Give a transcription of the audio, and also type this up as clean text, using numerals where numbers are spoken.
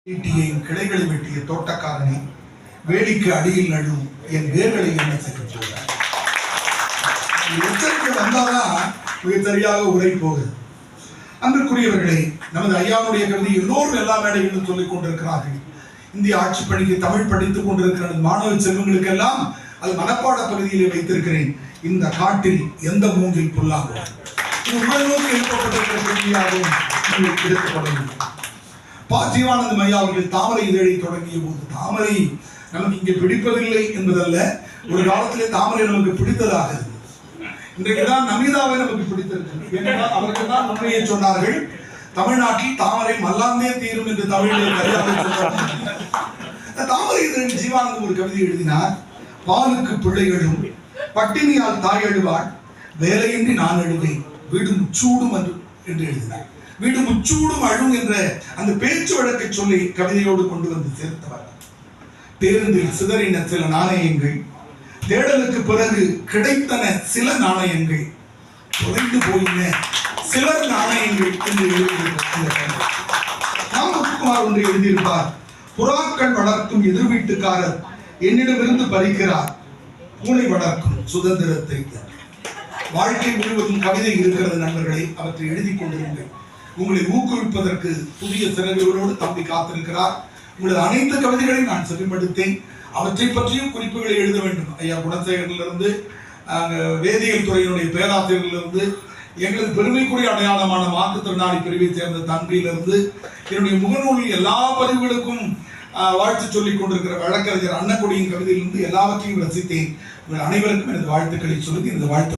கிளைகளை வெட்டிய தோட்டக்காரனை வேலிக்கு அடியில் நடும் என் வேர்களை என்ன செய்ய போகிறார். எச்சரிக்கை வந்தாதான் மிக சரியாக உரை போகுது. அன்பிற்குரியவர்களே, நமது ஐயாவுடைய கருதி எல்லோரும் எல்லா மேடைகளும் சொல்லிக் கொண்டிருக்கிறார்கள். இந்திய ஆட்சி பணிக்கு தமிழ் படித்துக் கொண்டிருக்கிற மாணவ செல்வங்களுக்கெல்லாம் அது மனப்பாட பகுதியிலே வைத்திருக்கிறேன். இந்த காட்டில் எந்த மூங்கில் புல்லாகும் உணர்வோடு எழுப்பப்பட்டிருக்கிற கேள்வியாகவும் எடுக்கப்பட வேண்டும். ஜீவானந்தம் ஐயா அவர்கள் தாமரை இதழை தொடங்கிய போது தாமரை நமக்கு இங்கே பிடிப்பதில்லை என்பதல்ல, ஒரு காலத்திலே தாமரை நமக்கு பிடித்ததாக இருந்தது. இன்றைக்குதான் நமிதாவை நமக்கு பிடித்திருக்கிறது. அவர்கள் தான் உண்மையை சொன்னார்கள். தமிழ்நாட்டில் தாமரை மல்லாந்தே தீரும் என்று தமிழிலே கருதாக சொன்னார்கள். தாமரை இதழில் ஜீவானந்தம் ஒரு கவிதை எழுதினார். பாலுக்கு பிள்ளைகளும் பட்டினியால் தாய் எழுவாள், வேலையின்றி நான் எழுவேன், வீடு முச்சூடும் என்று எழுதினார். வீடு முச்சூடும் அழும் என்ற அந்த பேச்சு வழக்கை சொல்லி கவிதையோடு கொண்டு வந்து சேர்த்தவர். பேருந்தில் சிதறின சில நாணயங்கள், தேடலுக்கு பிறகு கிடைத்தன சில நாணயங்கள், தொலைந்து போயின சிலர் நாணயங்கள் என்று எழுதியிருப்பார். ராமகுமார் ஒன்று எழுதியிருப்பார். புறாக்கள் வளர்க்கும் எதிர் வீட்டுக்காரர் என்னிடமிருந்து பறிக்கிறார், பூனை வளர்க்கும் சுதந்திரத்தை. வாழ்க்கை முழுவதும் கவிதை இருக்கிறது நண்பர்களை, அவற்றை எழுதி கொண்டிருங்கள். உங்களை ஊக்குவிப்பதற்கு புதிய சிறகுகளோடு தம்பி காத்திருக்கிறார். உங்களது அனைத்து கவிதைகளையும் நான் செவிமடுத்தேன். அவற்றை பற்றியும் குறிப்புகளை எழுத வேண்டும். ஐயா குணசேகரிலிருந்து வேதியியல் துறையினுடைய பேராசிரியர்களிலிருந்து எங்களது பெருமைக்குரிய அடையாளமான மாற்றுத்திறனாளி பிரிவை சேர்ந்த தம்பியிலிருந்து என்னுடைய முகநூலில் எல்லா பதிவுகளுக்கும் வாழ்த்து சொல்லிக் கொண்டிருக்கிற வழக்கறிஞர் அன்னக்குடியின் கவிதையிலிருந்து எல்லாவற்றையும் ரசித்தேன். உங்கள் அனைவருக்கும் எனது வாழ்த்துக்களை சொல்லி எனது வாழ்த்து